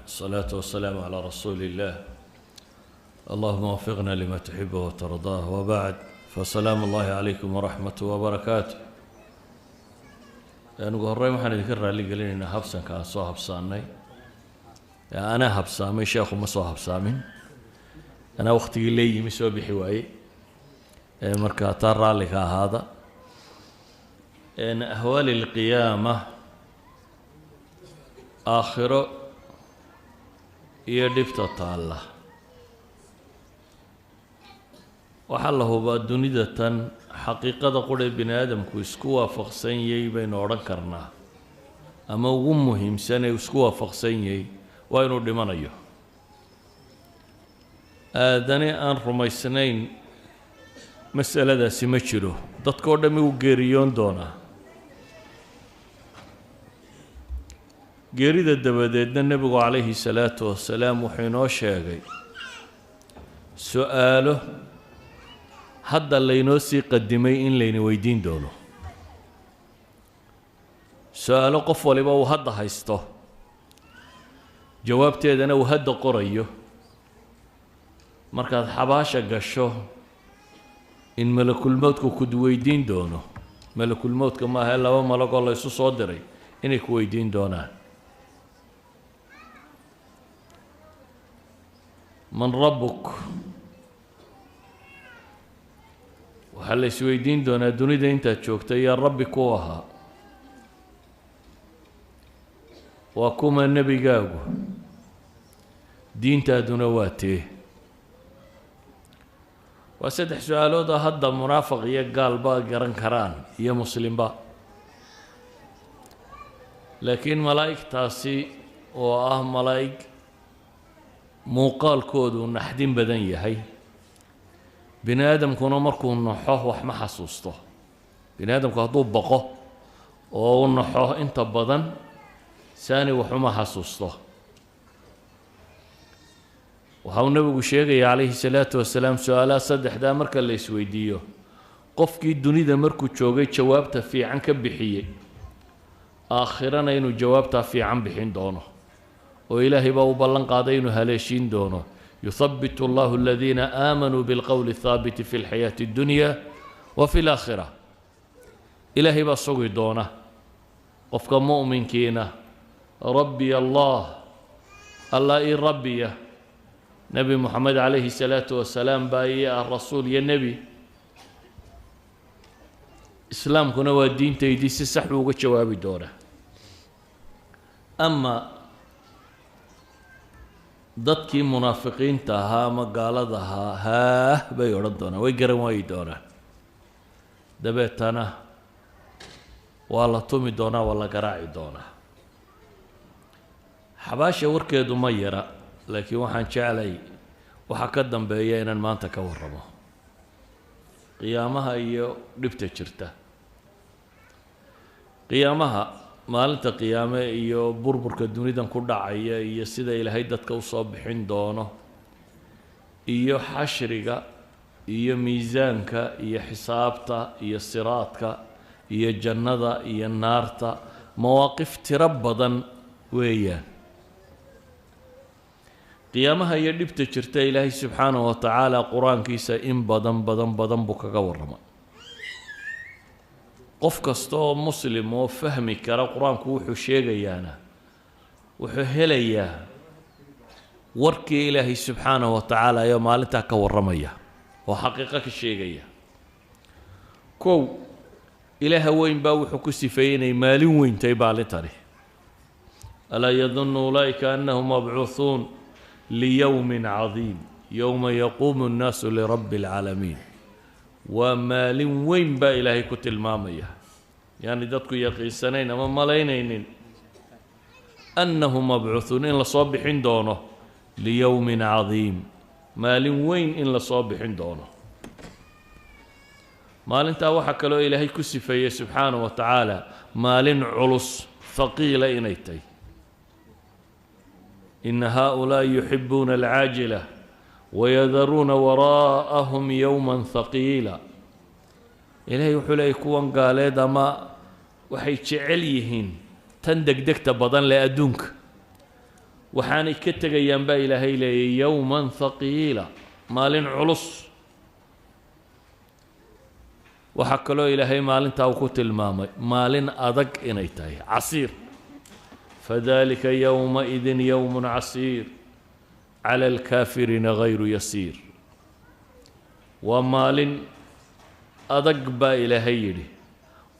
الصلاة والسلام على رسول الله. اللهم وفقنا لما تحبه وترضاه، وبعد، فسلام الله عليكم ورحمته وبركاته. أنا قهري ما حنذكر اللي قال لنا حبسا كان صاحب صاني، أنا حبسامي شيخ ما صاحب سامين، أنا وقتي لي مسوي بحواي مركا ترى لك هذا إن أهوال القيامة آخره يدفت الله وحله بالدنيا حقيقة قول بني آدم كوسكوا فقسين يي بين أوركرنا أما ومهم سنة يسكوا فقسين يي وينو دمانيو آدني أن رمي سنين مسألة دا سمجرو دادكو دمي وغيريون دونا geerida dabadeedna nabigu calayhi salaatu wasalaam wuxuu inoo sheegay su'aalo hadda laynoo sii qadimay in layna weydiin doono su'aalo qof waliba uu hadda haysto jawaabteedana uu hadda qorayo markaad xabaasha gasho in malakulmowdku ku weydiin doono malakulmowdka maaha laba malagoo la isu soo diray inay ku weydiin doonaan من ربك وحل سويدين دون الدنيا انت تشوكت يا ربي كوها وكما النبي قاو دين تادنواته وسدح سؤالو ده هذا مرافق يا قال با قرن كران يا مسلم با لكن ملائك تاسي ملائك muuqaalkoodu naxdin badan yahay bini aadamkuna markuu naxo wax ma xasuusto bini aadamku hadduu baqo oo uu naxo inta badan saani waxuma xasuusto waxa uu nabigu sheegay calayhi salaatu wasalaam su'aalaha saddexdaa marka la isweydiiyo qofkii dunida markuu joogay jawaabta fiican ka bixiyey aakhirana inuu jawaabta fiican bixin doono وإلهي باو بلن قادين هلاشين دونه يثبت الله الذين آمنوا بالقول الثابت في الحياة الدنيا وفي الآخرة إلهي بصوي دونه قفك مؤمن كينا ربي الله إن ربي نبي محمد عليه الصلاة والسلام باي الرسول يا النبي إسلام كنا والدين تيدي سحب وجواب دونه أما dadkii munaafiqiinta ahaa ama gaalada ahaa haah bay odhan doonaan way garan waayi doonaan dabeetana waa la tumi doonaa waa la garaaci doonaa xabaasha warkeedu ma yara laakiin waxaan jeclay waxa ka dambeeya inaan maanta ka warramo qiyaamaha iyo dhibta jirta qiyaamaha maalinta qiyaame iyo burburka dunidan ku dhacaya iyo sida ilaahay dadka u soo bixin doono iyo xashriga iyo miisaanka iyo xisaabta iyo siraadka iyo jannada iyo naarta mawaaqif tiro badan weeyaan qiyaamaha iyo dhibta jirta ilaahay subxaanahu wa tacaala qur-aankiisa in badan buu kaga warrama qof kasta oo muslim oo fahmi kara qur-aanku wuxuu sheegayaana wuxuu helayaa warkii ilaahay subxaanahu wa tacaala ayaa maalintaa ka warramaya oo xaqiiqo ka sheegaya kow ilaaha weyn baa wuxuu ku sifeeyey inay maalin weyntay maalintani alaa yadunnu ulaa'ika annahum mabcuuhuun liyowmin cadiim yowma yaquumu annaasu lirabbi alcaalamiin ومالين وين با إلهي كتل مامية يعني دادكو يقيسانين أما ملاينين أنهم مبعوثون إن لصابحين دونه ليوم عظيم مالين وين إن لصابحين دونه مالين تاوحك له إلهي كسفية سبحانه وتعالى مالين علص ثقيلة إنيتي إن هؤلاء يحبون العاجلة ويذرون وراءهم يوما ثقيلا إلهي وحولي كوان قال ما waxay jecel yihiin tan degdegta badan leh adduunka waxaanay ka tegayaan baa ilaahay leeyay yowman thaqiila maalin culus waxaa kaloo ilaahay maalintaa uu ku tilmaamay maalin adag inay tahay casiir fadalika yowmaidin yowmun casiir cala alkaafiriina gayru yasiir waa maalin adag baa ilaahay yidhi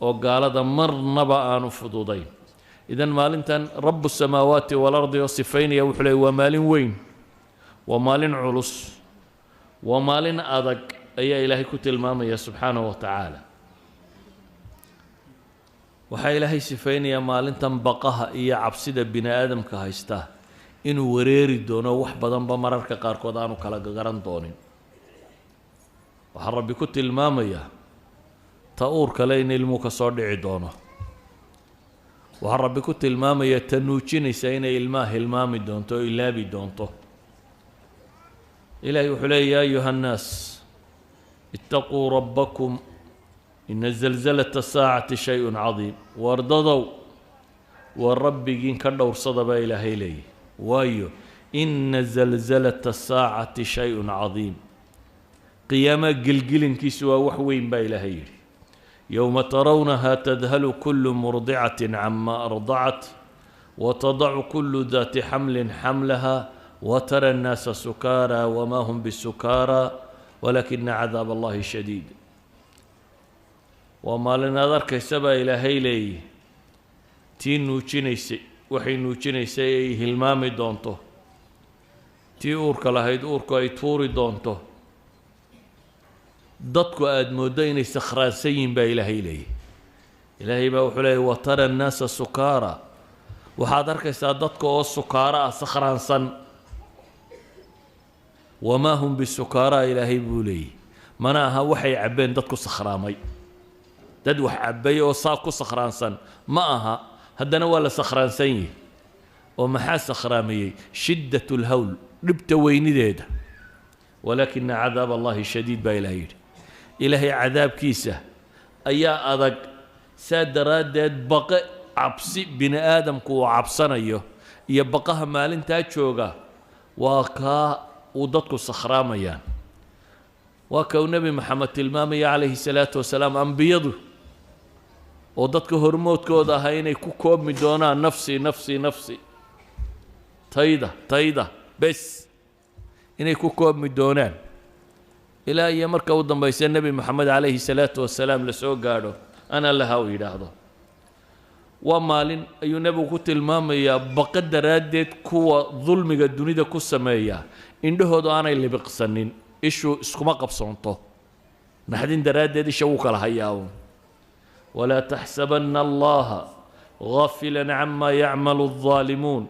oo gaalada marnaba aanu fududayn idan maalintan rabu samaawaati waalardi oo sifaynaya wuxuu leey waa maalin weyn waa maalin culus waa maalin adag ayaa ilaahay ku tilmaamaya subxaanahu wa tacaala waxaa ilaahay sifaynayaa maalintan baqaha iyo cabsida bini aadamka haysta inuu wareeri doono wax badanba mararka qaarkood aanu kala garan doonin waxaa rabbi ku tilmaamaya ta uur kale in ilmuhu ka soo dhici doono waxaa rabbi ku tilmaamaya ta nuujinaysa inay ilmaha hilmaami doonto o ilaabi doonto ilaahay wuxuu leeya yaa ayuha annaas ittaquu rabbakum ina zalzalata saacati shay-un cadiim wardadow waa rabbigiin ka dhowrsada baa ilaahay leeyahy waayo ina zalzalata saacati shay-un cadiim qiyaamaha gilgilinkiisu waa wax weyn baa ilaahay yidhi yowma tarawnaha tadhalu kulu murdicatin cama ardacat watadacu kulu daati xamlin xamlaha watara annaasa sukaara wama hum bisukaara walakina cadaab allahi shadiid waa maalin aad arkaysa baa ilaahay leeyahy tii nuujinaysay waxay nuujinaysay ay hilmaami doonto tii uurka lahayd uurku ay tuuri doonto dadku aada mooddo inay sakhraansan yihin baa ilaahay leeyahy ilaahay baa wuxuu leeyahy watara annaasa sukaara waxaad arkaysaa dadka oo sukaara ah sakhraansan wamaa hum bisukaara ilaahay buu leeyahy mana aha waxay cabbeen dadku sakhraamay dad wax cabbay oo saa ku sakhraansan ma aha haddana waa la sakhraansan yihi oo maxaa sakhraamayey shiddat lhawl dhibta weynideeda walaakina cadaab allahi shadiid baa ilahay yidhi ilaahay cadaabkiisa ayaa adag saa daraaddeed baqe cabsi bini aadamku uu cabsanayo iyo baqaha maalintaa jooga waa kaa uu dadku sakhraamayaan waa ka uu nebi maxamed tilmaamaya calayhi salaatu wasalaam ambiyadu oo dadka hormoodkooda ahaa inay ku koobmi doonaan nafsi nafsi nafsi tayda bes inay ku koobmi doonaan ilaa iyo marka u dambaysa nebi moxamed calayhi salaatu wasalaam la soo gaadho ana laha uu yidhaahdo waa maalin ayuu nebigu ku tilmaamayaa baqa daraaddeed kuwa dulmiga dunida ku sameeya indhahoodu aanay libiqsanin ishu iskuma qabsoonto naxdin daraaddeed isha wuu kala hayaa walaa taxsabanna allaha gaafilan cama yacmalu aldaalimuun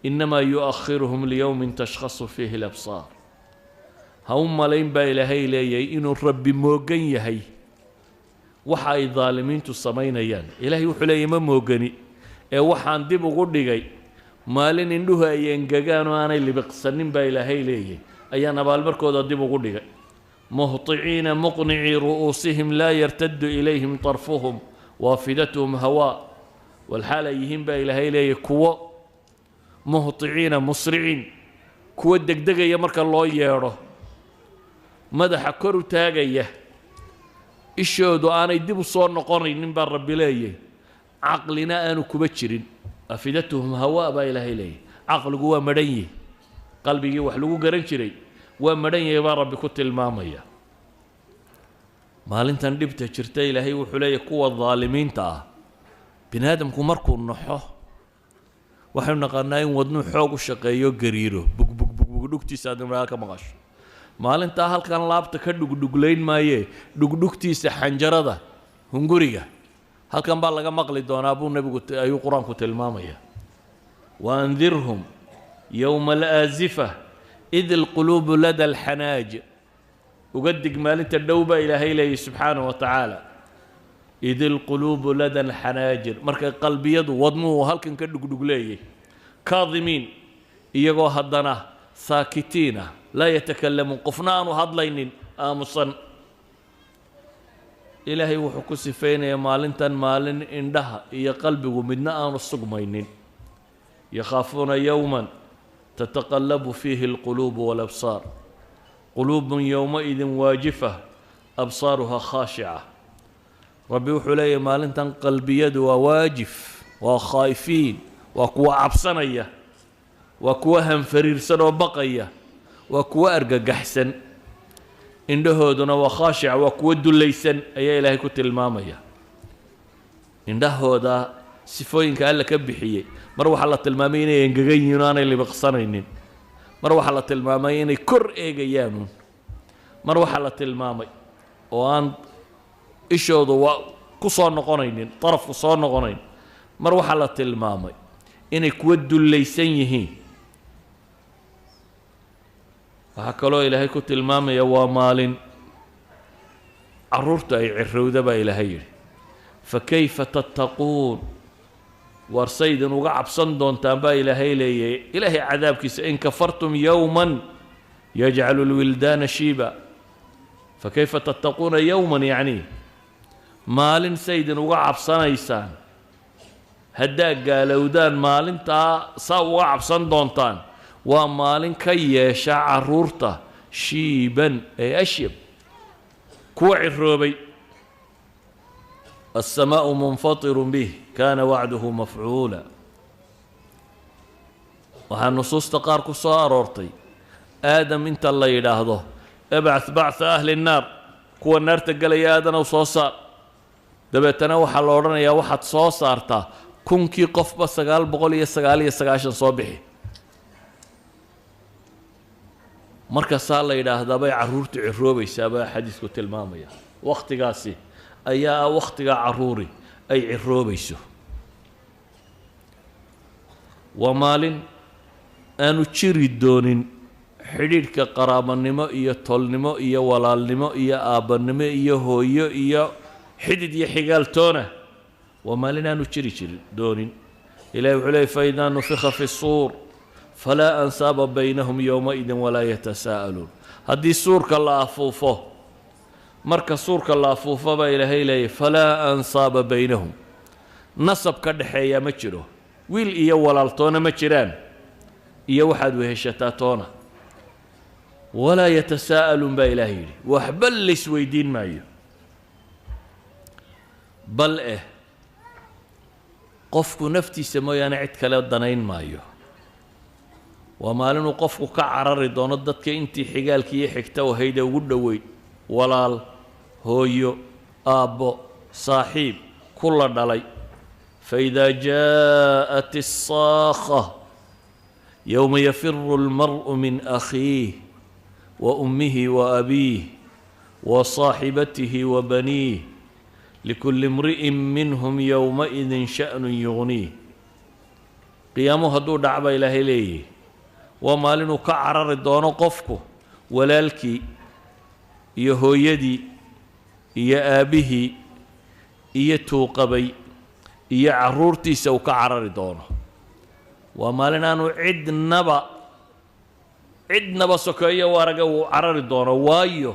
inamaa yu'akhiruhum liyowmin tashkhasu fiihi alabsaar ha u malayn baa ilaahay leeyahay inuu rabbi moogan yahay waxa ay daalimiintu samaynayaan ilaahay wuxuu leeyahy ma moogani ee waxaan dib ugu dhigay maalin indhuhu ay engegaan oo aanay libiqsanin baa ilaahay leeyahay ayaan abaalmarkooda dib ugu dhigay muhطiciina muqnicii ru'uusihim laa yartadu ilayhim طarfuhum waafidatuhum hawaa walxaal ay yihiin baa ilaahay leeyahy kuwo muhطiciina musriciin kuwo degdegaya marka loo yeedho madaxa kor u taagaya ishoodu aanay dib u soo noqonaynin baa rabbi leeyahy caqlina aanu kuba jirin afidatuhum hawaa baa ilaahay leeyahy caqligu waa madhan yihi qalbigii wax lagu garan jiray waa madhan yahay baa rabbi ku tilmaamaya maalintan dhibta jirta ilaahay wuxuu leeyahy kuwa daalimiinta ah bini aadamku markuu naxo waxaynu naqaanaa in wadnuu xoog u shaqeeyo gariiro bugbug dhugtiisa aad imraal ka maqasho maalintaa halkan laabta ka dhugdhuglayn maayee dhugdhugtiisa xanjarada hunguriga halkan baa laga maqli doonaa buu nebigu ayuu qur-aanku tilmaamaya waandirhum yowma alaazifa id alquluubu lada alxanaaj uga dig maalinta dhow baa ilaahay leeyahy subxaanahu wa tacaala id alquluubu lada alxanaajir markay qalbiyadu wadnuhu halkan ka dhugdhugleeyay kaadimiin iyagoo haddana saakitiina laa yatakalamuun qofna aanu hadlaynin aamusan ilaahay wuxuu ku sifaynayaa maalintan maalin indhaha iyo qalbigu midna aanu sugmaynin yakhaafuuna yowman تتقلب فيه القلوب والأبصار قلوب يومئذ واجفة أبصارها خاشعة ربي وحلي مالنتن قلبي وواجف وخايفين وكوا عبسنية وكوا هم فريرسن وبقية وكوا أرقى حسن إنده دون وخاشع وكوا دليسن أي إلهي كنت المامية إنده دا سفوين كألا كبحيي مروح الله المامين ينققين يونان اللي بقصنين مروح الله المامين كر إيجيانون مروح الله المامي وأن إشهدوا كصان نقنين طرف كصان نقنين مروح الله المامي إنك ودوا اللي سنيه وهكذا إلهي كنت المامي يوا مال عرورت أي عرودة با إلهي فكيف تتقون ورسيد وقعب صندون تنبا إلهي لي إلهي عذابك إن كفرتم يوما يجعل الولدان شيبا فكيف تتقون يوما يعني مال سيد وقعب صنيسان هداك قالوا دان مال تا وقعب صندون تان ومال كي يشع رورته شيبا أي أشيب كوع الروبي السماء منفطر به كان وعده مفعولا وهالنصوص تقارك صارورتي آدم انت الله يلاهضه ابعث بعث أهل النار كو النار تقل يا آدم وصوصار دبتنا وحا لورنا يا واحد صوصارتا كنكي قف بس قال بقول يسقاشن صبحي markaas la yiraahdaa bay caruurtu ciroobaysaa xadiisku tilmaamaya waqtigaasi ayaa waqtiga caruuri ay ciroobayso wamaalin aanu jiri doonin xidhiidhka qaraabanimo iyo tolnimo iyo walaalnimo iyo aabanimo iyo hooyo iyo xidid iyo xigaaltoona wamaalin aanu jiri doonin ilaahay wuxuu leeyahay fa idaa nufikha fi suur فلا أنساب بينهم يومئذ ولا يتساءلون هذه سورة الله أفوفه مركز سورة الله أفوفه بإلهي لي فلا أنساب بينهم نصب كدحية مجره ويل إيا والالتونا مجران إيا واحد وهشتاتونا ولا يتساءلون بإلهي وحبل سويدين معي بل قفك نفتي سمويا نعد كلا الدنين معي ومالن قفك كعرر دون الددك انتي حقالكي حكتا وهيدا ودوي ولال هويو ابو صاحب كل دلي فإذا جاءت الصاخة يوم يفر المرء من أخيه وأمه وأبيه وصاحبته وبنيه لكل امرئ منهم يومئذ شأن يغنيه قيامه هدو دعبا إلهي ليه ومالنو كعرر دون قفكو ولالكي يهويدي يا أبيه يتوقبي يا عرورتي سو كعرر دونه ومالنا نو عد نبا سكايا ورقة وعرر دونه وايو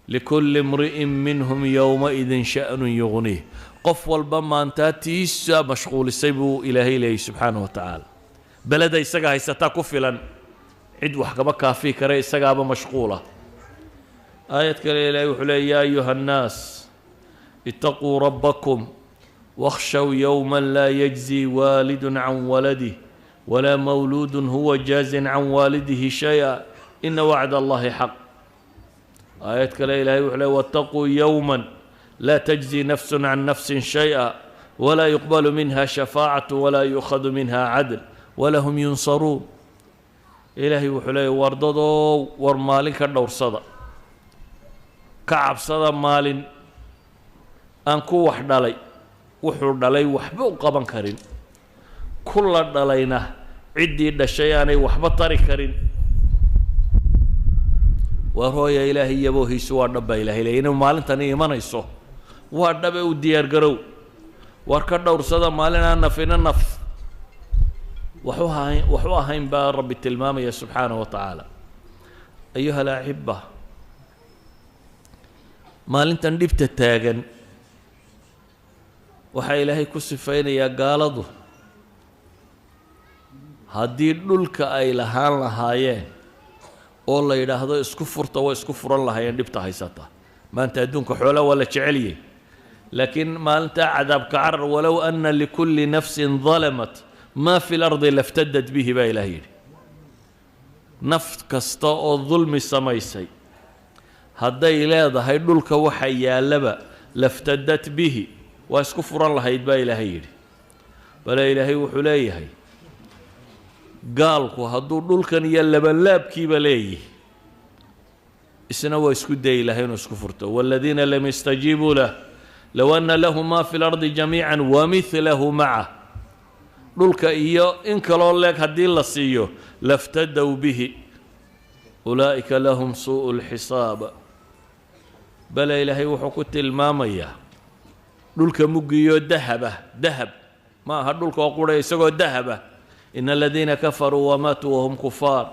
لكل امرئ منهم يومئذ شأن يغنيه قف والبما انت تيسا مشغول السيبو إلهي لي سبحانه وتعالى بلد يسقى هيستا كفلا عد وحكبا كافي كري يسقى مشغولة آية كريلة يحلي يا أيها الناس اتقوا ربكم واخشوا يوما لا يجزي والد عن ولده ولا مولود هو جاز عن والده شيئا إن وعد الله حق آية كريلة يحلي واتقوا يوما لا تجزي نفس عن نفس شيئا ولا يقبل منها شفاعة ولا يؤخذ منها عدل ولا هم ينصرون إلهي وحلي ورددو ورمالين كدور صدا كعب صدا مالين أنكو وحدالي وحدالي وحبو قبان كرين كل دالينا عدي دشياني وحبطاري كرين وهو يا إلهي يبوهي سوى نبا إلهي لأنه مالين تاني إيمان يسو وحدابي وديار قرو واركدور صدا مالين أنا فينا النف وحوها هين با رب التلمام يا سبحانه وتعالى أيها الأحبة مالين تندبت التاغن وحا إلهي كسفين يا قالضو haddii dhulka ay lahaan lahaayeen oo la yidhaahdo isku furta way isku furan lahaayeen dhibta haysata maanta adduunka xoolaa waa la jeceliyey laakiin maalinta cadaabka carar walow anna likulli nafsin dalamat maa fi lardi laftadat bihi baa ilaah yidhi naf kasta oo dulmi samaysay hadday leedahay dhulka waxa yaallaba laftadat bihi waa isku furan lahayd baa ilaahay yidhi bale ilaahay wuxuu leeyahay gaalku hadduu dhulkan iyo labanlaabkiiba leeyihi isna waa isku dayi lahay inuu isku furto waaladiina lam yastajiibuu lah low anna lahu maa fi lardi jamiican wamidlahu macah dhulka iyo in kaloo leeg haddii la siiyo laftadow bihi ulaa'ika lahum suu'u lxisaab bale ilaahay wuxuu ku tilmaamayaa dhulka muggiyo dahab ma aha dhulka oo qura isagoo dahaba in aladiina kafaruu wamaatuu wahum kufaar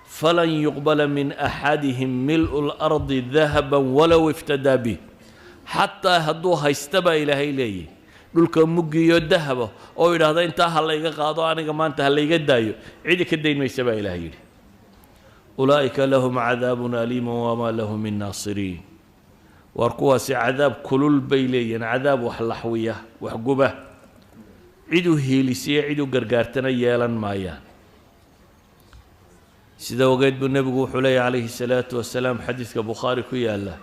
falan yuqbala min axadihim mil'u lardi dahaban walow iftadaa bih xataa hadduu haysta baa ilaahay leeyahy dhulka muggiyo dahaba oo yidhaahda intaa ha layga qaado aniga maanta ha layga daayo cidi ka dayn maysa baa ilaahay yidhi ulaa'ika lahum cadaabun aliimun wamaa lahum min naasiriin waar kuwaasi cadaab kulul bay leeyihiin cadaab wax laxwiya wax guba cid u hiilisiya cid u gargaartana yeelan maayaan sida ogeed buu nebigu wuxuu leeyahy calayhi salaatu wasalaam xadiidka bukhaari ku yaalla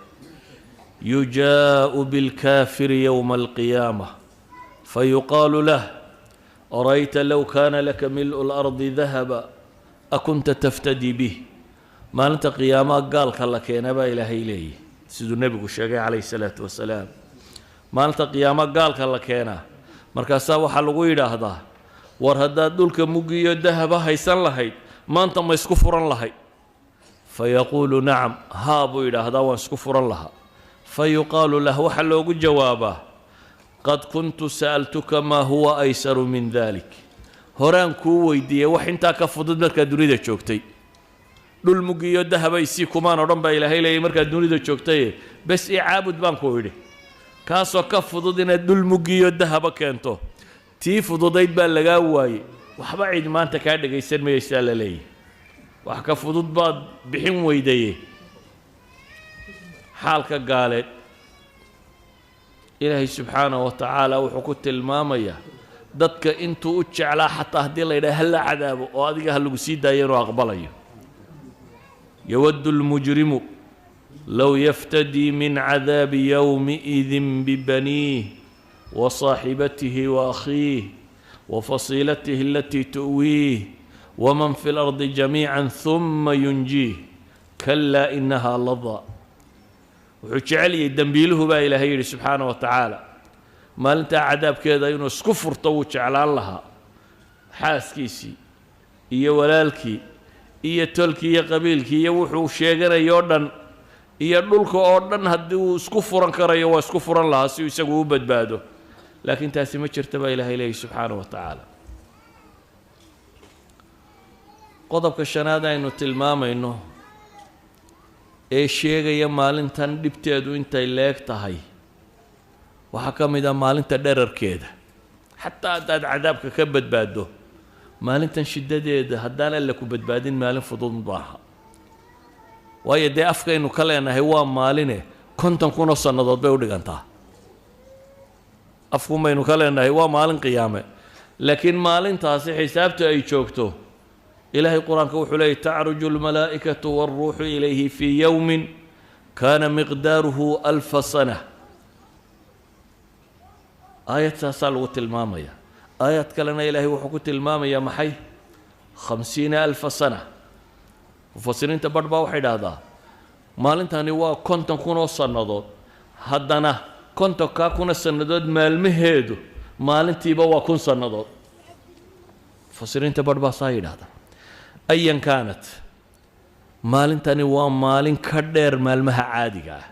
yujaa'u bilkaafiri yowma alqiyaama fayuqaalu lah arayta low kaana laka mil'u lardi dahaba akunta taftadii bih maalinta qiyaamaha gaalka la keena baa ilaahay leeyahy siduu nebigu sheegay calayhi salaatu wasalaam maalinta qiyaamaha gaalka la keenaa markaasaa waxaa lagu yidhaahdaa war haddaad dhulka muggiyo dahaba haysan lahayd maanta ma isku furan lahayd fayaquulu nacam haa buu yidhaahdaa waan isku furan lahaa fayuqaalu lah waxaa loogu jawaabaa qad kuntu sa'altuka maa huwa aysaru min dalik horaan kuu weydiiyey wax intaa ka fudud markaad dunida joogtay dhul muggiyo dahaba isii kumaan odhan baa ilaahay leeyay markaad dunida joogtaye bes ii caabud baan ku idhi kaasoo ka fudud inaad dhul muggiyo dahaba keento tii fududayd baa lagaa waayey waxba cid maanta kaa dhagaysan mayaysaa la leeyahy wax ka fudud baad bixin weydaye xaalka gaaleed ilaahay subxaanahu wa tacaala wuxuu ku tilmaamayaa dadka intuu u jeclaa xataa haddii la yidhaha hala cadaabo oo adiga ha lagu sii daayo inuu aqbalayo yawaddu lmujrimu low yaftadii min cadaabi yowmiidin bibaniih wasaaxibatihi waakhiih wafasiilatihi alatii tu'wiih waman fi lardi jamiican huma yunjiih kalaa inahaa ladaa wuxuu jecel yahay dembiiluhu baa ilaahay yidhi subxaana wa tacaala maalintaa cadaabkeeda inuu isku furto wuu jeclaan lahaa xaaskiisii iyo walaalkii iyo tolkii iyo qabiilkii iyo wuxuu sheeganayoo dhan iyo dhulka oo dhan haddii uu isku furan karayo waa isku furan lahaa si uu isagu u badbaado laakiin taasi ma jirta baa ilaahay leeyahy subxaana wa tacaala qodobka shanaad aynu tilmaamayno ee sheegaya maalintan dhibteedu intay leeg tahay waxaa ka mid ah maalinta dherarkeeda xataa haddaad cadaabka ka badbaaddo maalintan shiddadeeda haddaan alla ku badbaadin maalin fudud maaha waayo dee afkaynu ka leenahay waa maaline 50,000 sannadood bay u dhigantaa afkun baynu ka leenahay waa maalin qiyaame laakiin maalintaasi xisaabta ay joogto ilaahay qur-aanka wuxuu leeyay tacruju almalaa'ikatu waalruuxu ilayhi fii yowmin kaana miqdaaruhu 1000 sana aayad saasaa lagu tilmaamaya aayad kalena ilaahay wuxuu ku tilmaamayaa maxay 50,000 sana mufasiriinta badh baa waxay dhahdaa maalintani waa 50,000 sannadood haddana 50,000 sannadood maalmaheedu maalintiiba waa 1,000 sannadood mufasiriinta badh baa saa yidhahdaa ayan kaanat maalintani waa maalin ka dheer maalmaha caadiga ah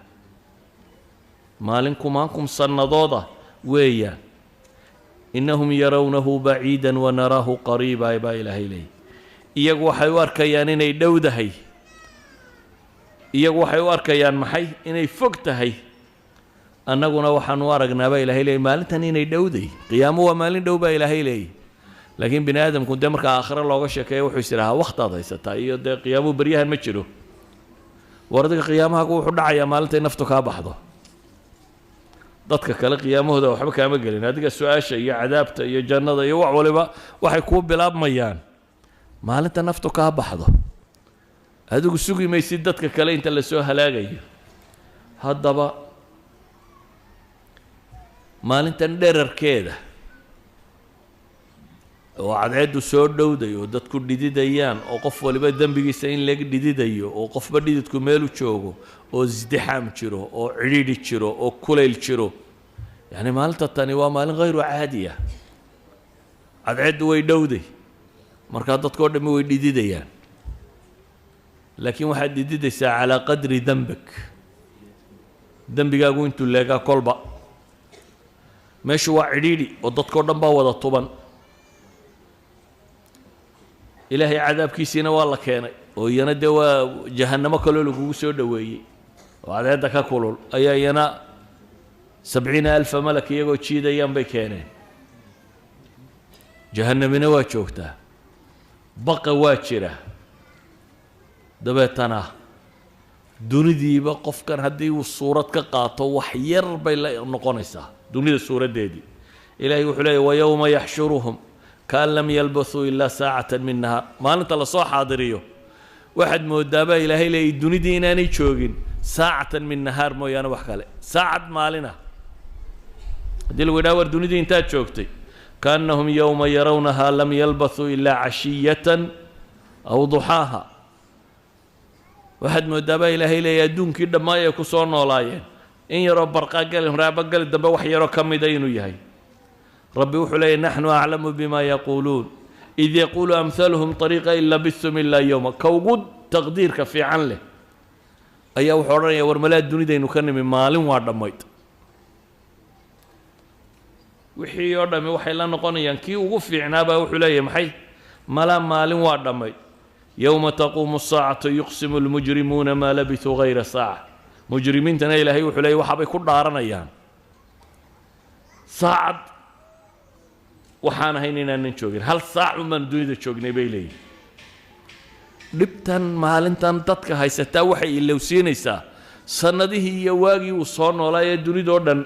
maalin 10,000 sannadooda weeyaan innahum yarawnahu baciidan wanaraahu qariiba baa ilaahay leeyay iyagu waxay u arkayaan inay dhowdahay iyagu waxay u arkayaan maxay inay fog tahay annaguna waxaan u aragnaa baa ilaahay leeyay maalintan inay dhowday qiyaamo waa maalin dhow baa ilaahay leeyay laakiin bini aadamku dee markaa aakhiro looga sheekeeyo wuxuu is idhahaa wakhtaad haysataa iyo dee qiyaamuhu beryahan ma jiro war adiga qiyaamahaagu wuxuu dhacayaa maalintay naftu kaa baxdo dadka kale qiyaamahooda waxba kaama gelin adiga su-aasha iyo cadaabta iyo jannada iyo wax waliba waxay kuu bilaabmayaan maalinta naftu kaa baxdo adigu sugi maysid dadka kale inta la soo halaagayo haddaba maalintan dherarkeeda oo cadceeddu soo dhowday oo dadku dhididayaan oo qof waliba dembigiisa in laga dhididayo oo qofba dhididku meel u joogo oo isdixaam jiro oo cidhiidhi jiro oo kulayl jiro yacni maalinta tani waa maalin hayru caadiya cadceeddu way dhowday markaa dadkoo dhammi way dhididayaan laakiin waxaad dhididaysaa calaa qadri dembik dembigaagu intuu leegaa kolba meeshu waa cidhiidhi oo dadkoo dhan baa wada tuban ilaahay cadaabkiisiina waa la keenay oo iyana dee waa jahannamo kaloo lagugu soo dhoweeyey oo cadceedda ka kulul ayaa iyana 70,000 malak iyagoo jiidayaan bay keeneen jahannamina waa joogtaa baqa waa jira dabeetana dunidiiba qofkan haddii uu suurad ka qaato wax yar bay la noqonaysaa dunida suuraddeedii ilaahay wuxuu leeyahy wayowma yaxshuruhum kaan lam yalbathuu ilaa saacatan min nahaar maalinta lasoo xaadiriyo waxaad moodaabaa ilaahay leeyay dunidii inaanay joogin saacatan min nahaar mooyaane wax kale saacad maalina haddii lagu yidhaha war dunidii intaad joogtay kaannahum yowma yarawnahaa lam yalbathuu ilaa cashiyatan aw duxaaha waxaad moodaabaa ilaahay leeyay adduunkii dhammaay ay ku soo noolaayeen in yaroo barqaagali raabagali dambe wax yaroo ka mida inuu yahay ربي وحلي نحن أعلم بما يقولون إذ يقول أمثالهم طريقة إن لبثتم إلا يوما كوجود تقدير كفي عن له أي وحورنا يا ورملا الدنيا دي نكن من مال وعدم ميت وحي يردم وحي لا نقول ينكي وقفي عنابه وحلي محي ملا مال وعدم ميت يوم تقوم الساعة يقسم المجرمون ما لبثوا غير ساعة مجرمين تنايل هي وحلي وحبي كل دارنا أيام ساعة waxaan ahayn inaanan joogin hal saac umaan dunida joognay bay leeyihin dhibtan maalintan dadka haysataa waxay ilowsiinaysaa sannadihii iyo waagii uu soo noolaa ee dunidoo dhan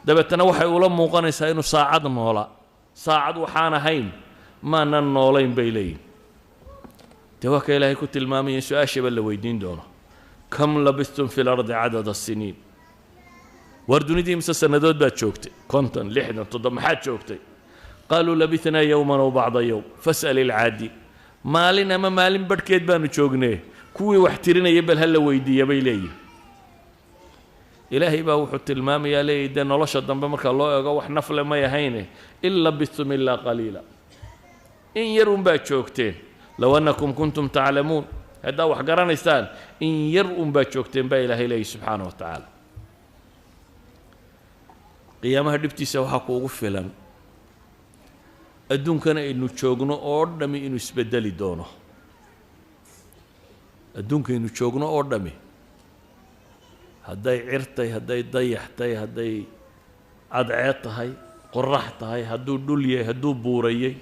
dabeetana waxay ula muuqanaysaa inuu saacad noolaa saacad waxaan ahayn maanan noolayn bay leeyihin dee waa ka ilaahay ku tilmaamaya su-aashaba la weydiin doono kam labistum fi lardi cadada siniin war dunidii mise sannadood baad joogtay 50 60 70 maxaad joogtay قالوا لبثنا يوما أو بعض يوم فاسأل العادي مالنا ما مالين بركيت بانو جوجنيه كوي واحترنا يبل هلا ويدي يبي لي إلهي با وحط المام يا لي دنا الله شدن بمرك الله يقوى حنفل ما يهينه إلا لبثتم إلا قليلا إن يرون باتشوكتين لو أنكم كنتم تعلمون هذا وحقران إستان إن يرون باتشوكتين با إلهي لي سبحانه وتعالى قيامها دبتي سوحكو غفلا adduunkana aynu joogno oo dhami inuu isbedeli doono adduunkaynu joogno oo dhami hadday cirtay hadday dayax tahay hadday cadceed tahay qorax tahay hadduu dhul yahay hadduu buurayay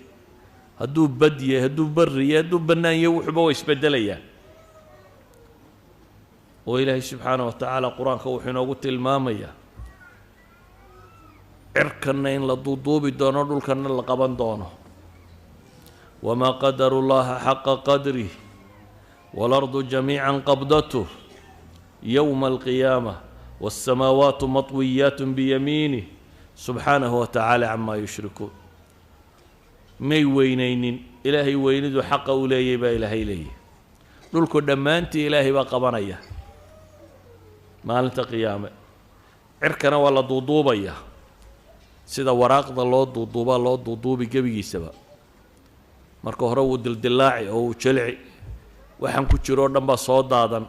hadduu bad yahay hadduu barri yahay hadduu bannaan yahay wuxuuba waa isbedelayaan oo ilaahay subxaana wa tacaala qur-aanka wuxuu inoogu tilmaamayaa cirkanna in la duuduubi doono dhulkanna la qaban doono wamaa qadaru llaha xaqa qadrih waalardu jamiican qabdatuh yowma alqiyaamah والسماوات مطويات بيمينه سبحانه وتعالى عما يشركون مي وينين إلهي ويند حق أولي با إلهي لي دولكو دمانتي إلهي با قبانيا مالنتا قيامة عركنا ولا دوضوبيا سيدا وراق الله دوضوبا الله دوضوبي قبيجي سبا marka hore uu dildilaaci oo jilci waxaan ku jiro dhanba soo daadan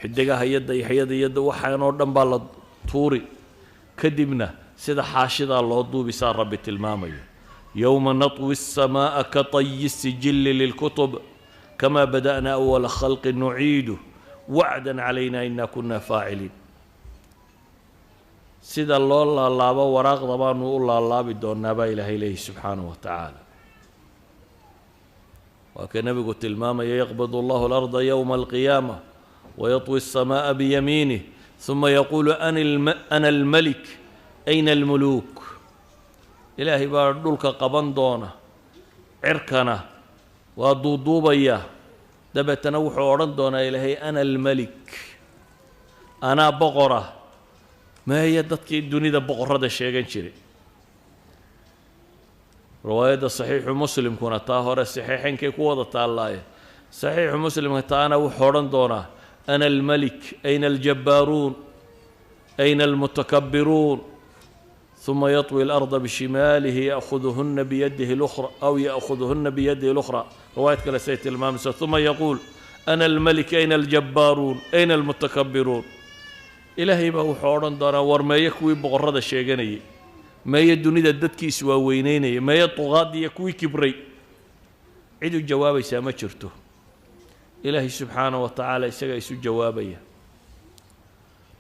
xidigaha yada waxaan oo dhanba la tuuri kadibna sida xaashida loo duubisaa rabbi tilmaamayo yawma natwi as-samaa ka tayyi as-sijil lil-kutub kama bada'na awwal khalq nu'iidu wa'dan alayna inna kunna fa'ilin sida loo laabo waraaqda baanu u laalaabi doonaa baa ilaahay leeyahay subhanahu wa ta'ala وكان نبي قلت الماما يقبض الله الأرض يوم القيامة ويطوي السماء بيمينه ثم يقول أنا الملك أين الملوك إلهي باردولك قبندونا عركنا ودودوبيا دبت نوح ورندونا إلهي أنا الملك أنا بقرة ما هي دتك الدنيا بقرة ده شيء شري رواية صحيح مسلم كنا طاهر الصحيحين كي قوة الله صحيح مسلم كتانا وحورندونا أنا الملك أين الجبارون أين المتكبرون ثم يطوي الأرض بشماله يأخذهن بيده الأخرى أو يأخذهن بيده الأخرى رواية كلاسية المامسة ثم يقول أنا الملك أين الجبارون أين المتكبرون إلهي ما هو حوران دارا ورما يكوي بغرد الشيغاني ما يدوني ددتك سوا وينيني ما يطغاد يكوي كبري عيدو الجواب يسامى شرته إلهي سبحانه وتعالى يساقا يسو جوابي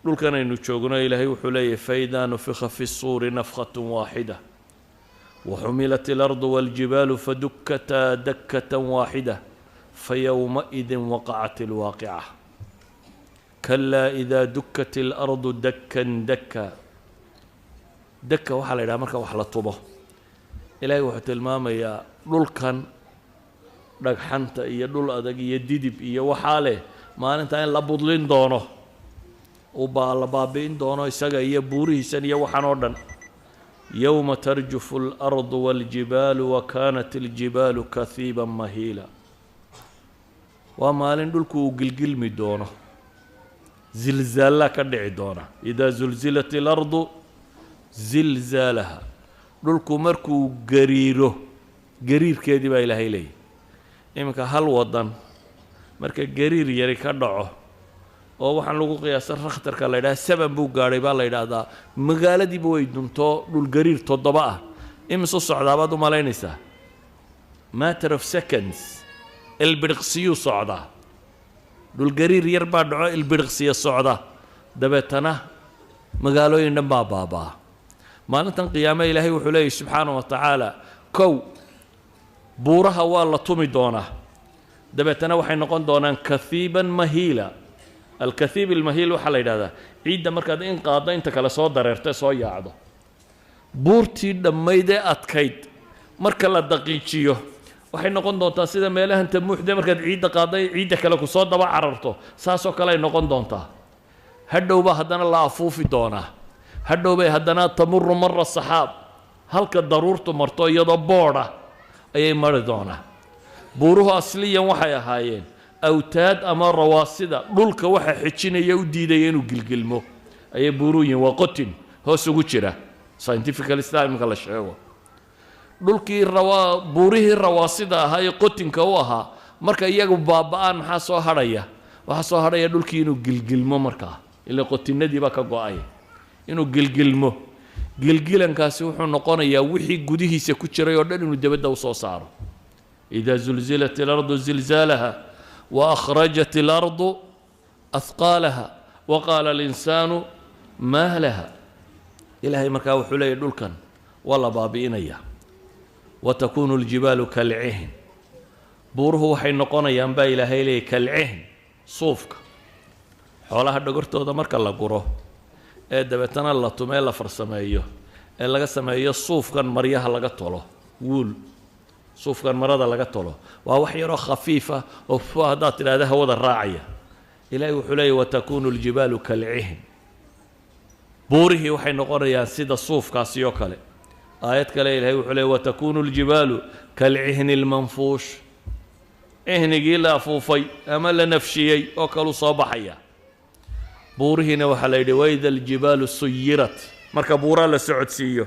لول كان ينوشوغنا إلهي وحلي فإذا نفخ في الصور نفخة واحدة وحملت الأرض والجبال فدكتا دكة واحدة فيومئذ وقعت الواقعة كلا إذا دكت الأرض دكا دكا دكا وحلا إلى مركا وحلا طبه إلهي وحت الماما يا لول كان dhagxanta iyo dhul adag iyo didib iyo waxaale maalinta in la budlin doono oo la baabiin doono isaga iyo buurihiisan iyo waxaan oo dhan yawma tarjufu al-ardu wal-jibalu wa kanat al-jibalu kathiban mahila waa maalin dhulku uu gilgilmi doono zilzaala ka dhici doona ida zulzilat al-ardu zilzalaha dhulku markuu gariiro gariirkeedii baa ilaahay leeyahay iminka hal wadan marka gariir yari ka dhaco oo waxaan lagu qiyaasay rakhtarka la yiraahdo saban buu gaaray baa la yiraahdaa magaaladiiba way dunto dhul gariir 7 ah imso socdaabaad u malaynaysaa matter of seconds ilbirqsiyu socda dhul gariir yar baa dhaco ilbirqsiya socda dabeetana magaalooyin dhan baa baabaa maalintan qiyaamada ilaahay wuxuu leeyahay subxaanahu wa tacaala kow buuraha waa la tumi doonaa dabeetana waxay noqon doonaan kathiiban mahiila alkathiib almahiil waxaa la yidhahdaa ciidda markaad in qaaddo inta kale soo dareerta soo yaacdo buurtii dhammayd ee adkayd marka la daqiijiyo waxay noqon doontaa sida meelahan tamuuxde markaad ciidda qaadday ciidda kale ku soo daba cararto saasoo kale ay noqon doontaa hadhowbaa haddana la afuufi doonaa hadhowbay haddana tamuru mara saxaab halka daruurtu marto iyadoo boodha ayay mari doonaa buuruhu asliyan waxay ahaayeen awtaad ama rawaasida dhulka waxa xijinaya u diidaya inuu gilgilmo ayay buuruhu yihiin waa qotin hoos ugu jira scientifical islamka la sheego dhulkii buurihii rawaasida ahaa ee qotinka u ahaa marka iyagu baaba'aan maxaa soo hadhaya waxaa soo hadhaya dhulkii inuu gilgilmo markaa ilaa qotinadii baa ka go'ay inuu gilgilmo gilgilankaasi wuxuu noqonayaa wixii gudihiisa ku jiray oo dhan inuu dibadda u soo saaro إذا زلزلت الأرض زلزالها وأخرجت الأرض أثقالها وقال الإنسان ما لها إلهي مركاو حلي دولكن والله بابينيا وتكون الجبال كالعهن بوره وحي نقونا ينبا إلهي لي كالعهن صوفك حولها دقرتو دا مركا الله قروه دبتنا الله تميلا فرسمايو لغا سمايو صوف كان مريها لغا طولو وول صوف كان مرضى لغا طولو ووحي يرو خفيفة وفهدات إلى هو الراعية إلهي وحلي وتكون الجبال كالعهن بوره وحي نقونا يا سيد الصوف كاسيو كالي آيات كالي إلهي وحلي وتكون الجبال كالعهن المنفوش عهن قيل أفوفي أمل نفشيي وكالو صباحيا بورهنا وحليد وإذا الجبال سيرت مركب بورا لسعود سيو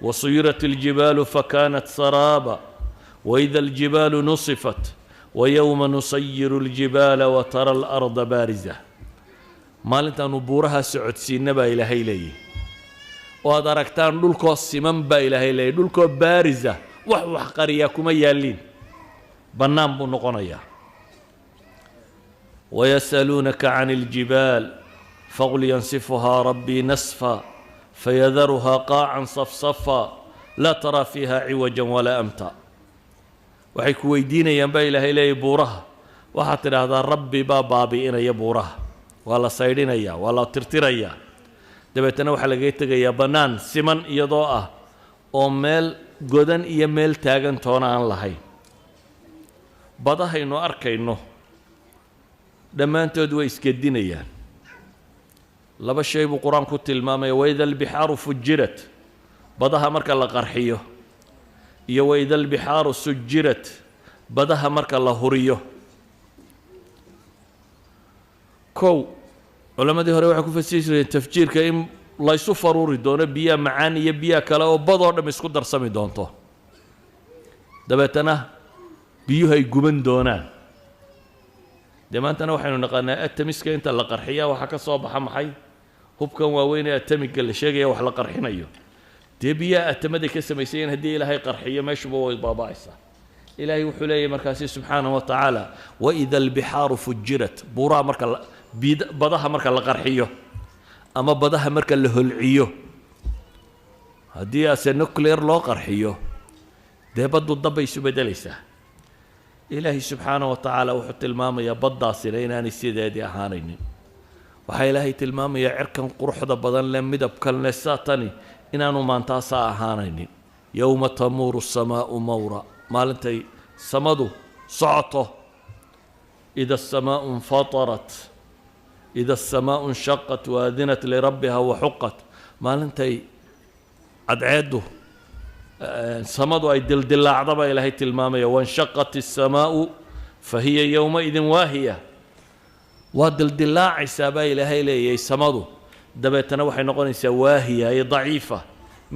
وسيرت الجبال فكانت سرابا وإذا الجبال نصفت ويوم نسير الجبال وترى الأرض بارزة مالنتا نبورها سعود سينبا إلى هيلي وأدركتان دولكو السمن با إلى هيلي دولكو بارزة وح قرياكم يالين بنام بنقنيا ويسألونك عن الجبال فقل ينسفها ربي نسفا فيذرها قاعا صفصفا لا ترى فيها عوجا ولا أمتا waxay ku weydiinayaan baa ilaahay leeyahay buuraha waxaad tidhaahdaa rabbi baa baabi'inaya buuraha waa la saydhinayaa waa la tirtirayaa dabeetana waxaa lagaga tegayaa bannaan siman iyadoo ah oo meel godan iyo meel taagan toona aan lahayn badahaynu arkayno dhammaantood way isgedinayaan laba shay buu qur-aanku tilmaamaya waida albixaaru fujirat badaha marka la qarxiyo iyo waida albixaaru sujirat badaha marka la huriyo kow culammadii hore waxay ku fasiri jireen tafjiirka in laysu faruuri doono biyaha macaan iyo biyaha kale oo badoo dham isku darsami doonto dabeetana biyuhu ay guban doonaan dee maantana waxaynu naqaanaa atamiska inta la qarxiyaa waxaa ka soo baxa maxay hubkan waaweyn ee atamiga la sheegaya wax la qarxinayo dee biyaha atamaday ka samaysayeen haddii ilaahay qarxiyo meeshuba way baaba'aysaa ilaahay wuxuu leeyahay markaasi subxaanahu wa tacaala waida albixaaru fujirat buuraha marka badaha marka la qarxiyo ama badaha marka la holciyo haddii ase nuclear loo qarxiyo dee baddu dabbay isu beddelaysaa ilaahay subxaanahu wa tacaala wuxuu tilmaamayaa baddaasina inaanay sideedii ahaanaynin waxaa ilaahay tilmaamayaa cirkan quruxda badan leh midabkan leh saatani inaanu maantaasaa ahaanaynin yowma tamuuru samaa'u mawra maalintay samadu socoto ida asamaa'u infatarat ida asamaa'u inshaqat waadinat lirabbiha waxuqat maalintay cadceeddu samadu ay dildilaacda baa ilaahay tilmaamaya wanshaqat الsamaa'u fahiya yowmaidin waahiya waa dildilaacaysaa baa ilaahay leeyahay samadu dabeetana waxay noqonaysaa waahiya ay daciifa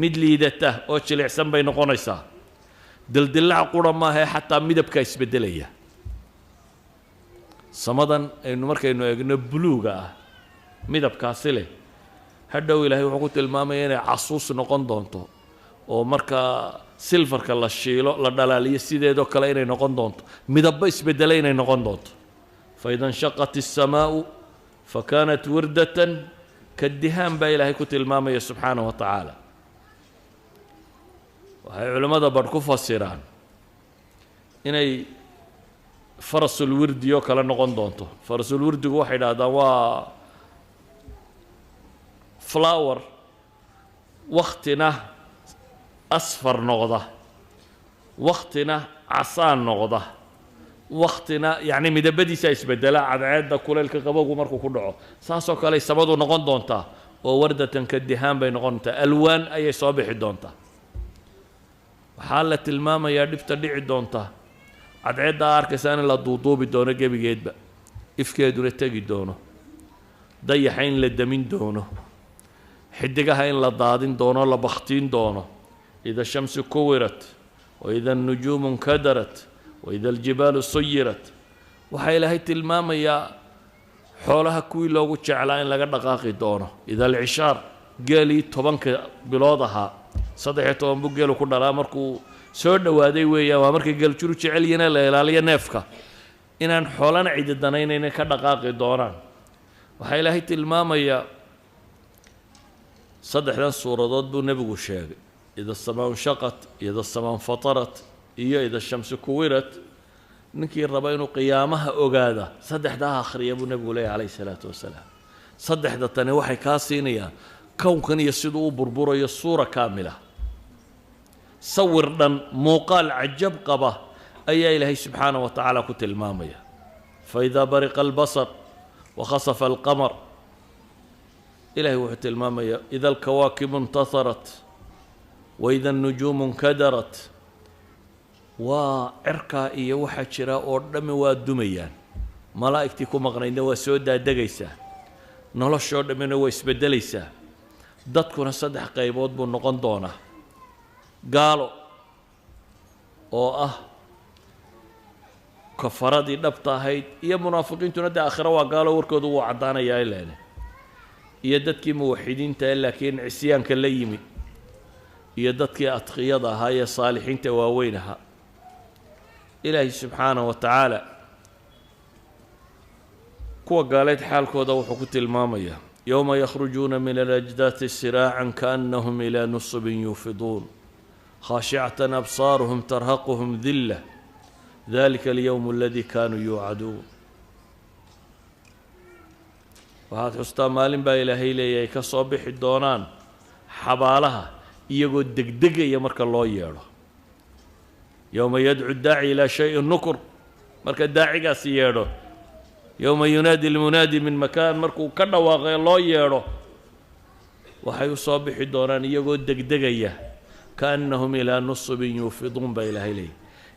mid liidata oo jilicsan bay noqonaysaa dildilaac qura maahae xataa midabkaa isbeddelaya samadan aynu markaynu eegno buluuga ah midabkaasi leh hadhow ilaahay wuxuu ku tilmaamaya inay casuus noqon doonto oo marka silfarka la shiilo la dhalaaliyo sideedoo kale inay noqon doonto midabba isbeddelay inay noqon doonto faida inshaqat الsamaa'u fakanat wirdatan kaddihaan baa ilaahay ku tilmaamaya subxaanahu wa tacaala waxay culimmada badh ku fasiraan inay farasulwirdi oo kale noqon doonto farasulwirdigu waxay dhahdaan waa flower waktina asfar noqda waktina casaan noqda waktina yacni midabadiisa isbedela cadceedda kuleylka qabowgu markuu ku dhaco saasoo kale samadu noqon doontaa oo wardatan kadihaan bay noqon doontaa alwaan ayay soo bixi doontaa waxaa la tilmaamayaa dhibta dhici doonta cadceedda arkaysaa in la duuduubi doono gebigeedba ifkeeduna tegi doono dayaxa in la damin doono xidigaha in la daadin doono la bakhtiin doono ida shamsu kuwirat waida annujuumu nkadarat waida aljibaalu suyirat waxaa ilaahay tilmaamayaa xoolaha kuwii loogu jeclaa in laga dhaqaaqi doono ida alcishaar geelii 10 bilood ahaa 13 buu geelu ku dhalaa markuu soo dhawaaday weeyaan waa markay geeljuru jecel yihiin la ilaaliyo neefka inaan xoolana cidi danaynayna ka dhaqaaqi doonaan waxaa ilaahay tilmaamayaa saddexdan suuradood buu nebigu sheegay ida asamaa inshaqat ida asamaa infatarat iyo ida shamsu kuwirat ninkii raba inuu qiyaamaha ogaada saddexdaa akhriya buu nebigu leeyahay calayhi salaatu wasalaam saddexda tani waxay kaa siinayaan kownkan iyo siduu u burburayo suura kaamila sawir dhan muuqaal cajab qaba ayaa ilaahay subxaanahu wa tacaala ku tilmaamaya faidaa bariqa albasar wakhasafa alqamar ilaahay wuxuu tilmaamaya ida alkawaakibu intaharat waida annujuumu nkadarat waa cirkaa iyo waxaa jira oo dhammi waa dumayaan malaa'igtii ku maqnaydna waa soo daadegaysaa noloshoo dhammina waa isbeddelaysaa dadkuna 3 qaybood buu noqon doonaa gaalo oo ah kafaradii dhabta ahayd iyo munaafiqiintuna dee aakhiro waa gaalo warkoodu wuu caddaanayaa ilaane iyo dadkii muwaxidiinta ee laakiin cisyaanka la yimi iyo dadkii adqiyada ahaa ee saalixiinta waaweyn ahaa ilaahay subxaanahu wa tacaala kuwa gaaleed xaalkooda wuxuu ku tilmaamayaa yowma yakhrujuuna min alajdaati siraacan kaannahum ilaa nusubin yuufiduun khaashicatan absaaruhum tarhaquhum dilla ذلك اليوم الذي كانوا يوعدون waxaad xustaa maalin baa ilaahay leeyahay ka soo bixi doonaan xabaalaha iyagoo degdegaya marka loo yeedho yowma yadcu daaci ilaa shayin nukur marka daacigaasi yeedho yowma yunaadi lmunaadi min makaan markuu ka dhawaaqee loo yeedho waxay u soo bixi doonaan iyagoo degdegaya kaannahum ilaa nusubin yuufiduun baa ilaahay leeyahay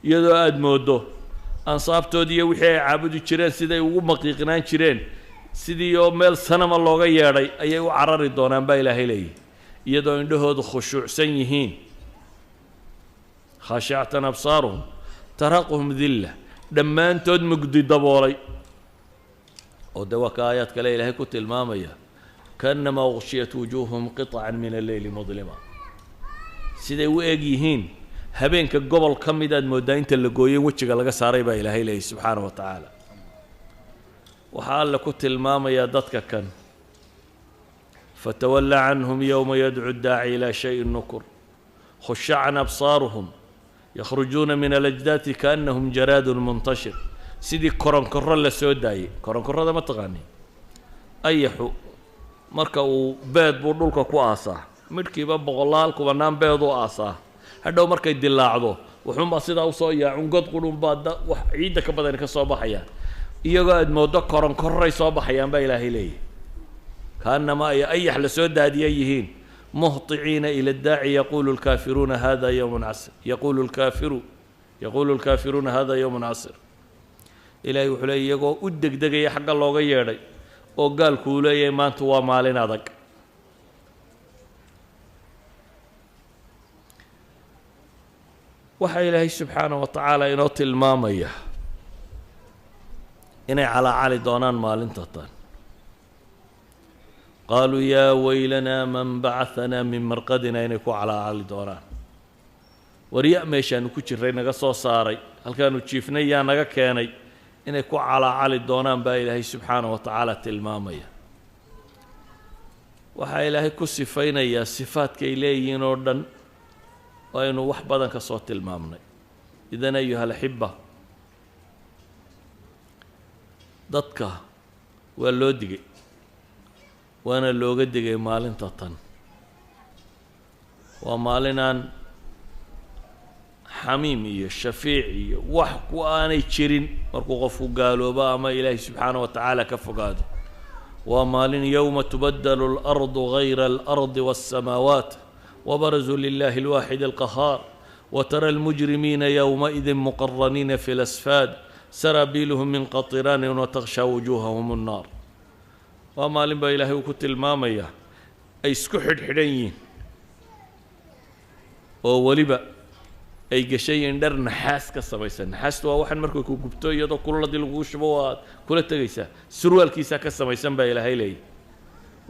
iyadoo aada mooddo ansaabtoodii iyo wixii ay caabudi jireen siday ugu maqiiqnaan jireen sidii oo meel sanama looga yeedhay ayay u carari doonaan baa ilaahay leeyahy iyadoo indhahoodu khushuucsan yihiin khaashicatan absaaruhum taraquhum dilla dhammaantood mugdi daboolay oo de waa ka aayaad kale ilaahay ku tilmaamaya kaannamaa ughshiyat wujuuhum qiطcan min alleyli mudlima siday u eg yihiin habeenka gobol ka midaad mooddaa inta la gooyen wejiga laga saaray baa ilaahay leeyahy subxaanahu wa tacaala waxaa alle ku tilmaamayaa dadka kan fatawalla canhum yowma yadcu daaci ilaa shayin nukur khushacan absaaruhum yakhrujuuna min alajdaati kaannahum jaraadun muntashir sidii koronkorro la soo daayey koronkorrada ma taqaani ayaxu marka uu beed buu dhulka ku aasaa midhkiiba boqolaal kubanaan beed u aasaa hadhow markay dilaacdo wuxuunbaa sidaa usoo yaacun god qudhunbaa wax ciidda ka badani ka soo baxayaan iyagoo aada mooddo koronkorray soo baxayaan baa ilaahay leeyahy kaannamaa ay ayax la soo daadiya yihiin muhطiciina ila daaci yaquulu lkaafiruuna hada yowmun casir yaquulu lkaafiruuna hada yowmun casir ilaahay wuxuu leeyay iyagoo u degdegaya xagga looga yeedhay oo gaalku uu leeyahay maanta waa maalin adag waxaa ilaahay subxaanaه wa tacaala inoo tilmaamaya inay calaacali doonaan maalinta tan qaaluu yaa weylanaa man bacahanaa min marqadina inay ku calaacali doonaan warya meeshaanu ku jirray naga soo saaray halkaanu jiifnay yaa naga keenay inay ku calaacali doonaan baa ilaahay subxaanaه wa tacaala tilmaamaya waxaa ilaahay ku sifaynayaa sifaadkay leeyihiin oo dhan oo aynu wax badan ka soo tilmaamnay idan ayuha alaxiba dadka waa loo digay waana looga digay maalinta tan waa maalinaan xamiim iyo shafiic iyo wax ku aanay jirin markuu qofku gaaloobo ama ilaahay subxaanaه wa tacaala ka fogaado waa maalin yowma tubadalu اlardu gayra اlardi wالsamaawaat wabarazuu lilahi اlwaaxid اlqahaar watara اlmujrimiina yowmaئidi muqaraniina fi اlasfaad saraabiiluhum min qatiraanin watakhshaa wujuuhahum الnaar waa maalin baa ilaahay uu ku tilmaamaya ay isku xidhxidhan yihiin oo weliba ay gashayiin dhar naxaas ka samaysan naxaastu waa waxan markay ku gubto iyadoo kululadii laguu shubo aad kula tegaysaa surwaalkiisaa ka samaysan baa ilaahay leeyahy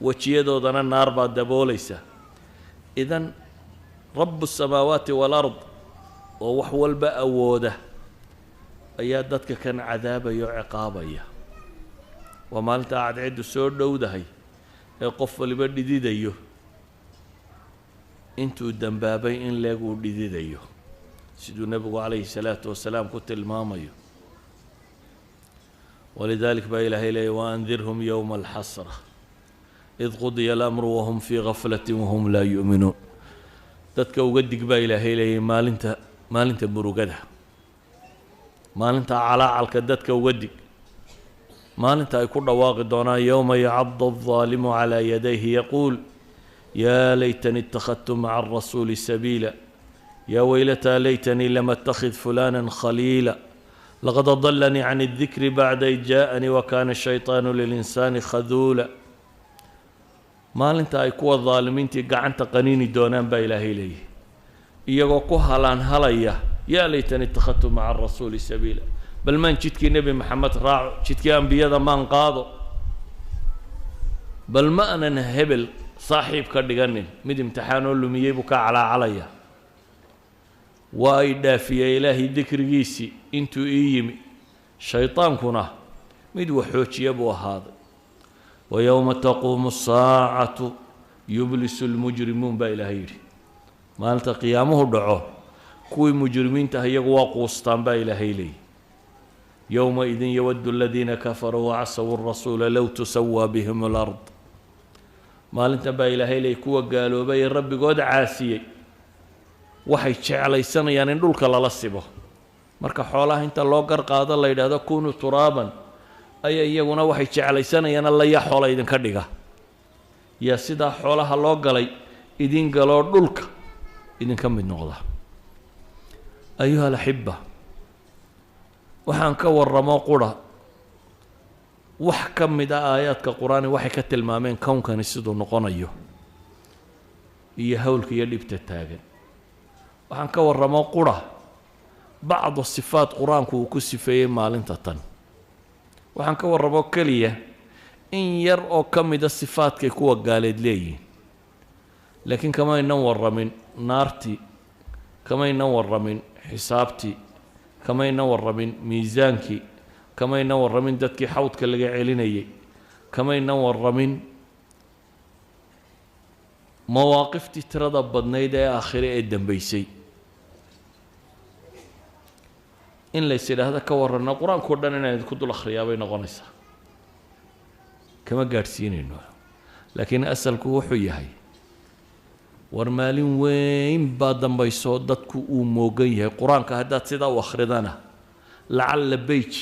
wejiyadoodana naar baad daboolaysa idan rabu الsamaawaati wاlard oo wax walba awooda ayaa dadka kan cadaabaya oo ciqaabaya waa maalinta cadceeddu soo dhowdahay ee qof waliba dhididayo intuu dembaabay in leeg uu dhididayo siduu nebigu calayhi الsalaatu wasalaam ku tilmaamayo walidalik baa ilaahay leeyay waandirhum yowma alxasra id qudiya alamru wahum fii gaflati wahum laa yu'minuun dadka uga dig baa ilaahay leeyay maalinta murugada maalinta calaacalka dadka uga dig maalinta ay ku dhawaaqi doonaan yowma yacadu الظaalimu calىa yadayhi yaquul yaa laytani اtakhadtu maca الrasuuli sabiila yaa weylataa laytanii lam attakhid fulana khaliila laqad adalanii can الdikri bacda id jaaءanii wakana الshayطaanu lilinsaani khaduula maalinta ay kuwa daalimiintii gacanta qaniini doonaan baa ilaahay leeyahy iyagoo ku halaanhalaya yaa laytani ittakhadtu maca arasuuli sabiila bal maan jidkii nebi maxamed raaco jidkii ambiyada maan qaado bal ma anan hebel saaxiib ka dhiganin mid imtixaanoo lumiyey buu ka calaacalaya waa ay dhaafiyey ilaahay dikrigiisii intuu ii yimi shaydaankuna mid waxoojiya buu ahaaday wayowma taquumu الsaacatu yublisu اlmujrimuun baa ilaahay yidhi maalinta qiyaamuhu dhaco kuwii mujrimiinta ah iyagu waa quustaan baa ilaahay leeyahy يومئذ يود الذين كفروا وعصوا الرسول لو تسوى بهم الأرض maalintan baa ilaahay lay kuwa gaaloobay rabbigood caasiyey waxay jeclaysanayaan in dhulka lala sibo marka xoolaha inta loo gar qaado la yidhaahdo kunu turaaban ayaa iyaguna waxay jeclaysanayaan alla yaa xoola idinka dhiga yaa sidaa xoolaha loo galay idin galoo dhulka idinka mid noqda ayuha alaxiba waxaan ka warramo qura wax ka mid ah aayaadka qur-aani waxay ka tilmaameen kownkani siduu noqonayo iyo hawlka iyo dhibta taagan waxaan ka warramo qura bacdu sifaat qur-aanku uu ku sifeeyey maalinta tan waxaan ka warramo keliya in yar oo ka mida sifaadkay kuwa gaaleed leeyihiin laakiin kamaynan warramin naartii kamaynan warramin xisaabtii kamaynan warramin miisaankii kamaynan warramin dadkii xawdka laga celinayay kamaynan warramin mawaaqiftii tirada badnayd ee aakhire ee dambaysay in lays idhaahdo ka warranno qur-aankao dhan inaan idinku dul akhriyaa bay noqonaysaa kama gaadhsiinayno laakiin asalku wuxuu yahay war maalin weyn baa dambayso dadku uu moogan yahay qur-aanka haddaad sidaa u akhridana lacalla beyj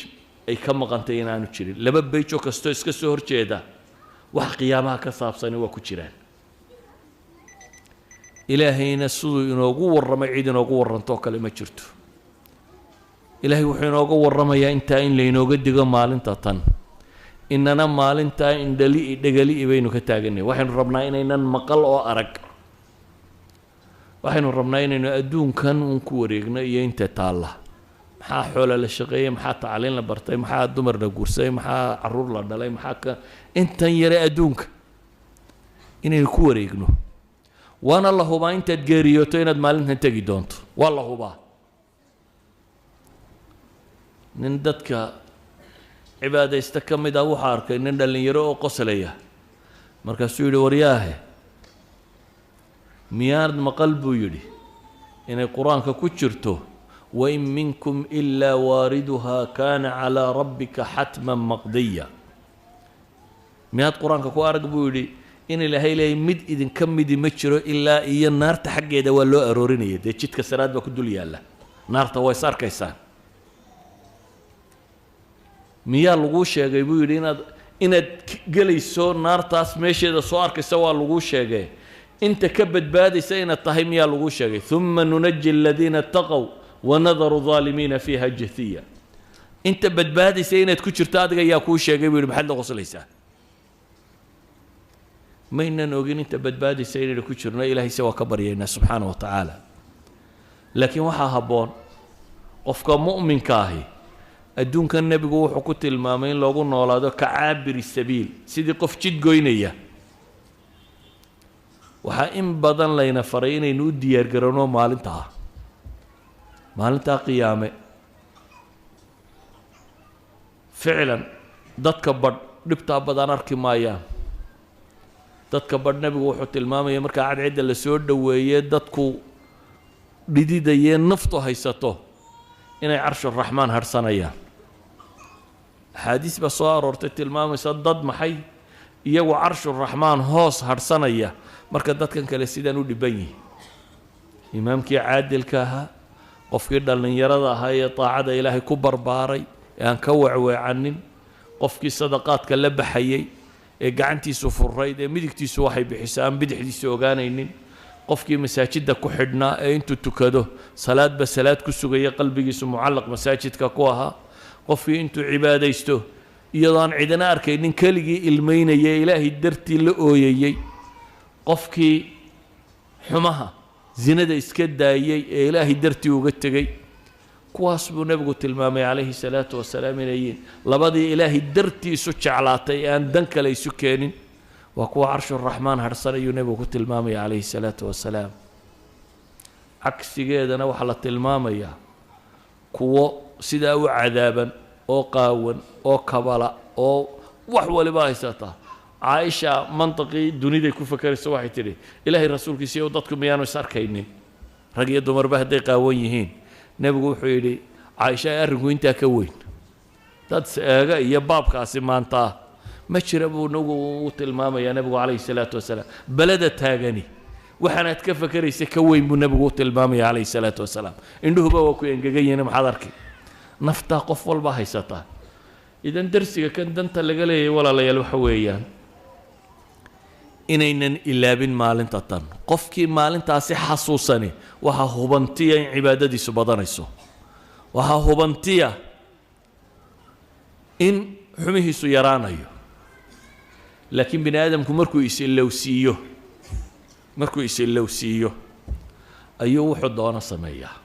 ay ka maqantay inaanu jirin laba beyj oo kastoo iska soo horjeeda wax qiyaamaha ka saabsani waa ku jiraan ilaahayna siduu inoogu warramay cid inoogu warrantoo kale ma jirto ilaahay wuxuu inooga warramayaa intaa in laynooga digo maalinta tan inana maalintaa indhali-i dhegali'i baynu ka taaganay waxaynu rabnaa inaynan maqal oo arag waxaynu rabnaa inaynu adduunkan uun ku wareegno iyo inta taalla maxaa xoola la shaqeeyey maxaa tacliin la bartay maxaa dumar la guursaday maxaa caruur la dhalay maxaa ka intan yare adduunka inaynu ku wareegno waana la hubaa intaad geeriyooto inaad maalintan tegi doonto waa la hubaa nin dadka cibaadaysta ka mid ah waxaa arkay nin dhallinyaro oo qoslaya markaasuu yidhi waryaahe miyaanad maqal buu yidhi inay qur-aanka ku jirto wain minkum ilaa waariduhaa kaana calaa rabbika xatman maqdiya miyaad qur-aanka ku arag buu yidhi in ilaahay leeyay mid idinka midi ma jiro ilaa iyo naarta xaggeeda waa loo aroorinaya dee jidka saraad baa ku dul yaalla naarta waa is arkaysaan miyaa laguu sheegay buu yidhi inaad gelayso naartaas meesheeda soo arkaysa waa laguu sheegay inta ka badbaadaysa inaad tahay miyaa laguu sheegay uma nunaji aladiina ataqow wanadaru aalimiina fiiha jathiya inta badbaadaysa inaad ku jirto adiga ayaa kuu sheegay buu yidhi maxaad la qoslaysaa maynan ogin inta badbaadaysa inaynu ku jirno ilaahayse waa ka baryaynaa subxaana wa tacaala laakiin waxaa habboon qofka mu'minka ahi adduunkan nebigu wuxuu ku tilmaamay in loogu noolaado ka caabiri sabiil sidii qof jid goynaya waxaa in badan layna faray inaynu u diyaargarowno maalintaa qiyaame ficlan dadka badh dhibtaa badan arki maayaan dadka badh nebigu wuxuu tilmaamaya markaa cadcidda la soo dhoweeye dadku dhididayee naftu haysato inay carshuraxmaan hadhsanayaan axaadiis baa soo aroortay tilmaamaysa dad maxay iyagu carshuraxmaan hoos hadhsanaya marka dadkan kale sidaan u dhibban yihin imaamkii caadilka ahaa qofkii dhallinyarada ahaa ee daacada ilaahay ku barbaaray ee aan ka weecweecanin qofkii sadaqaadka la baxayey ee gacantiisu furayd ee midigtiisu waxay bixiso aan bidixdiisa ogaanaynin qofkii masaajidda ku xidhnaa ee intuu tukado salaadba salaad ku sugaya qalbigiisu mucallaq masaajidka ku ahaa qofkii intuu cibaadaysto iyadoo aan cidina arkaynin keligii ilmaynaya ilaahay dartii la ooyayey qofkii xumaha zinada iska daayey ee ilaahay dartii uga tegey kuwaas buu nebigu tilmaamay calayhi salaatu wasalaam inay yihiin labadii ilaahay dartii isu jeclaatay ee aan dan kale isu keenin waa kuwa carshuraxmaan hadhsan ayuu nebigu ku tilmaamaya calayhi salaatu wasalaam cagsigeedana waxaa la tilmaamayaa kuwo sidaa u cadaaban oo qaawan oo kabala oo wax waliba haysataa caaisha mantiqii duniday ku fakerayso waxay tidhi ilaahay rasuulkiisa iyo dadku miyaanu is arkaynin rag iyo dumarba hadday qaawan yihiin nebigu wuxuu yidhi caaisha arrinku intaa ka weyn dad eega iyo baabkaasi maanta ma jira buu nagu tilmaamayaa nabigu calayhi salaatu wasalaam balada taagani waxaanaad ka fakaraysa ka weyn buu nabigu tilmaamaya calayhi salaatu wasalaam indhuhuba waa ku engegan yihiin maxaad arkay naftaa qof walba haysataa idan darsiga kan danta laga leeyahay walaalayaal waxa weeyaan inaynan ilaabin maalinta tan qofkii maalintaasi xasuusani waxaa hubantiya in cibaadadiisu badanayso waxaa hubantiya in xumihiisu yaraanayo laakiin bini aadamku markuu is-ilowsiiyo ayuu wuxuu doono sameeyaa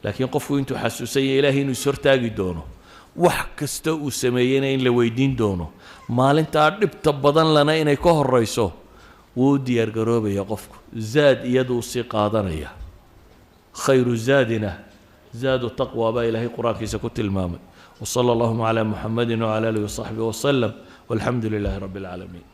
laakiin qofku intuu xasuusan yahay ilaahay inuu is-hortaagi doono wax kasta uu sameeyeyna in la weydiin doono maalintaa dhibta badan lana inay ka horayso wuu u diyaargaroobaya qofku zaad iyaduu sii qaadanaya khayru zaadina zaadu taqwa baa ilaahay qur-aankiisa ku tilmaamay وصلى اللهم على محمد وعلى آله وصحبه وسلم والحمد لله رب العالمين